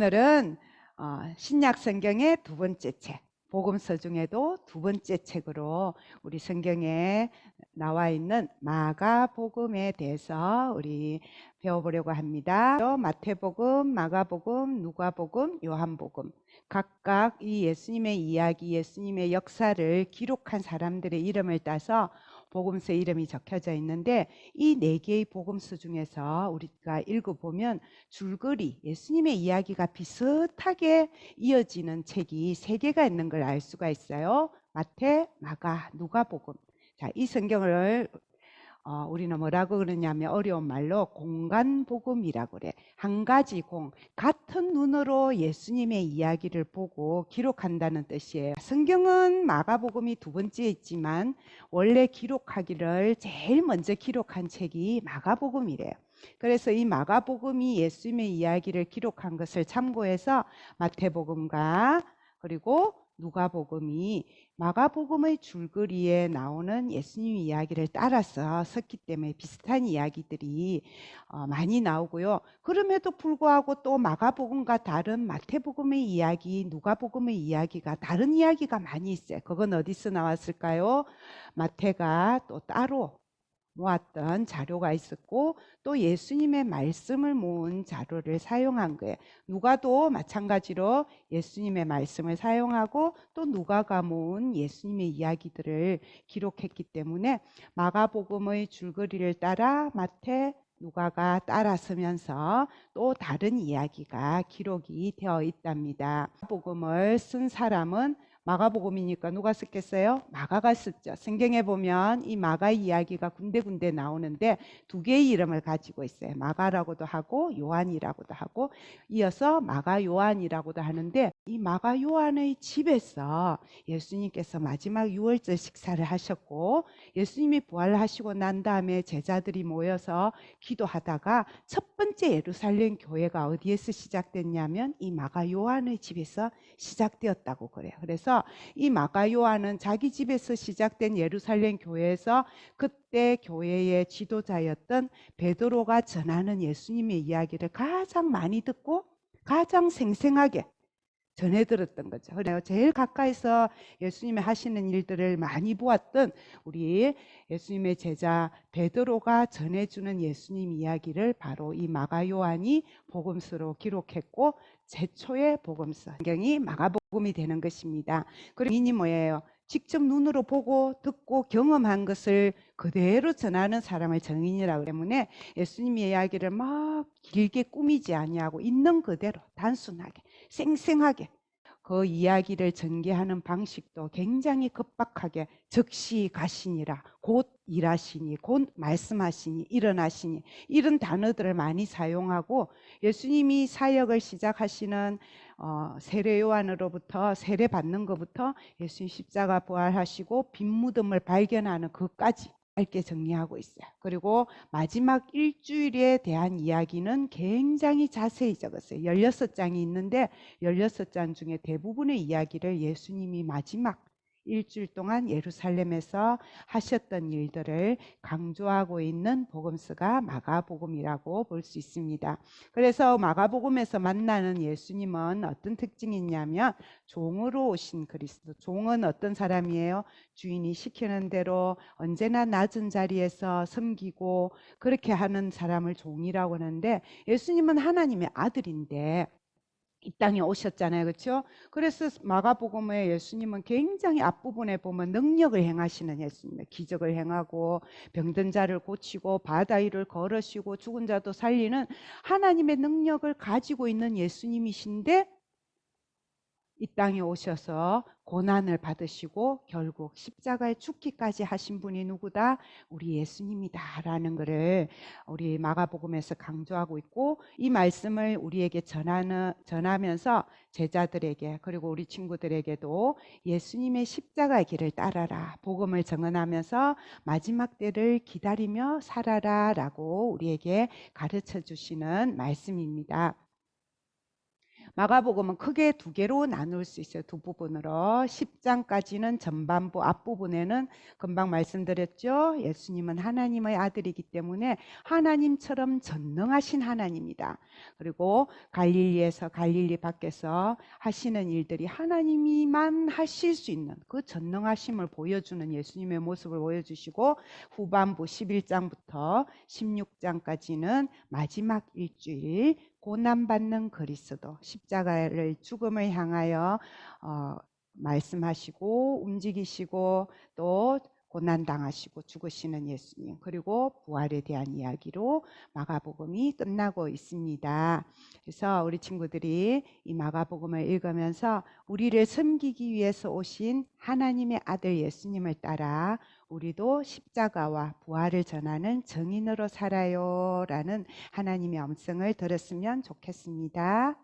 오늘은 신약 성경의 두 번째 책, 복음서 중에도 두 번째 책으로 우리 성경에 나와 있는 마가복음에 대해서 우리 배워보려고 합니다. 마태복음, 마가복음, 누가복음, 요한복음, 각각 이 예수님의 이야기, 예수님의 역사를 기록한 사람들의 이름을 따서 복음서 이름이 적혀져 있는데, 이 네 개의 복음서 중에서 우리가 읽어보면 줄거리 예수님의 이야기가 비슷하게 이어지는 책이 세 개가 있는 걸 알 수가 있어요. 마태, 마가, 누가복음. 자, 이 성경을 우리는 뭐라고 그러냐면 어려운 말로 공간복음이라고 그래. 한 가지 같은 눈으로 예수님의 이야기를 보고 기록한다는 뜻이에요. 성경은 마가복음이 두 번째에 있지만 원래 기록하기를 제일 먼저 기록한 책이 마가복음이래요. 그래서 이 마가복음이 예수님의 이야기를 기록한 것을 참고해서 마태복음과 그리고 누가복음이 마가복음의 줄거리에 나오는 예수님 이야기를 따라서 썼기 때문에 비슷한 이야기들이 많이 나오고요. 그럼에도 불구하고 또 마가복음과 다른 마태복음의 이야기, 누가복음의 이야기가 다른 이야기가 많이 있어요. 그건 어디서 나왔을까요? 마태가 또 따로 모았던 자료가 있었고, 또 예수님의 말씀을 모은 자료를 사용한 거예요. 누가도 마찬가지로 예수님의 말씀을 사용하고 또 누가가 모은 예수님의 이야기들을 기록했기 때문에 마가복음의 줄거리를 따라 마태, 누가가 따라서면서 또 다른 이야기가 기록이 되어 있답니다. 복음을 쓴 사람은 마가복음이니까 누가 썼겠어요? 마가가 썼죠. 성경에 보면 이 마가 이야기가 군데군데 나오는데 두 개의 이름을 가지고 있어요. 마가라고도 하고 요한이라고도 하고, 이어서 마가 요한이라고도 하는데, 이 마가 요한의 집에서 예수님께서 마지막 유월절 식사를 하셨고, 예수님이 부활하시고 난 다음에 제자들이 모여서 기도하다가 첫 번째 예루살렘 교회가 어디에서 시작됐냐면 이 마가 요한의 집에서 시작되었다고 그래요. 그래서 이 마가 요한은 자기 집에서 시작된 예루살렘 교회에서 그때 교회의 지도자였던 베드로가 전하는 예수님의 이야기를 가장 많이 듣고 가장 생생하게 전해 들었던 거죠. 그래요. 제일 가까이서 예수님이 하시는 일들을 많이 보았던 우리 예수님의 제자 베드로가 전해주는 예수님 이야기를 바로 이 마가 요한이 복음서로 기록했고, 최초의 복음서 성경이 마가복음이 되는 것입니다. 그리고 이니 뭐예요? 직접 눈으로 보고 듣고 경험한 것을 그대로 전하는 사람을 증인이라고 때문에 예수님의 이야기를 막 길게 꾸미지 아니하고 있는 그대로 단순하게 생생하게 그 이야기를 전개하는 방식도 굉장히 급박하게 즉시 가시니라, 곧 일하시니, 곧 말씀하시니, 일어나시니, 이런 단어들을 많이 사용하고, 예수님이 사역을 시작하시는 세례 요한으로부터 세례 받는 것부터 예수님 십자가 부활하시고 빈 무덤을 발견하는 것까지 짧게 정리하고 있어요. 그리고 마지막 일주일에 대한 이야기는 굉장히 자세히 적었어요. 16장이 있는데 16장 중에 대부분의 이야기를 예수님이 마지막 일주일 동안 예루살렘에서 하셨던 일들을 강조하고 있는 복음서가 마가복음이라고 볼 수 있습니다. 그래서 마가복음에서 만나는 예수님은 어떤 특징이 있냐면 종으로 오신 그리스도. 종은 어떤 사람이에요? 주인이 시키는 대로 언제나 낮은 자리에서 섬기고 그렇게 하는 사람을 종이라고 하는데, 예수님은 하나님의 아들인데 이 땅에 오셨잖아요. 그렇죠? 그래서 마가복음에 예수님은 굉장히 앞부분에 보면 능력을 행하시는 예수님이에요. 기적을 행하고 병든 자를 고치고 바다 위를 걸으시고 죽은 자도 살리는 하나님의 능력을 가지고 있는 예수님이신데, 이 땅에 오셔서 고난을 받으시고 결국 십자가에 죽기까지 하신 분이 누구다? 우리 예수님이다라는 것을 우리 마가복음에서 강조하고 있고, 이 말씀을 우리에게 전하면서 제자들에게 그리고 우리 친구들에게도 예수님의 십자가의 길을 따라라, 복음을 증언하면서 마지막 때를 기다리며 살아라 라고 우리에게 가르쳐 주시는 말씀입니다. 마가복음은 크게 두 개로 나눌 수 있어요. 두 부분으로. 10장까지는 전반부, 앞부분에는 금방 말씀드렸죠. 예수님은 하나님의 아들이기 때문에 하나님처럼 전능하신 하나님이다. 그리고 갈릴리에서 갈릴리 밖에서 하시는 일들이 하나님이만 하실 수 있는 그 전능하심을 보여주는 예수님의 모습을 보여주시고, 후반부 11장부터 16장까지는 마지막 일주일 고난받는 그리스도, 십자가를 죽음을 향하여 말씀하시고 움직이시고 또 고난당하시고 죽으시는 예수님, 그리고 부활에 대한 이야기로 마가복음이 끝나고 있습니다. 그래서 우리 친구들이 이 마가복음을 읽으면서 우리를 섬기기 위해서 오신 하나님의 아들 예수님을 따라 우리도 십자가와 부활을 전하는 증인으로 살아요 라는 하나님의 음성을 들었으면 좋겠습니다.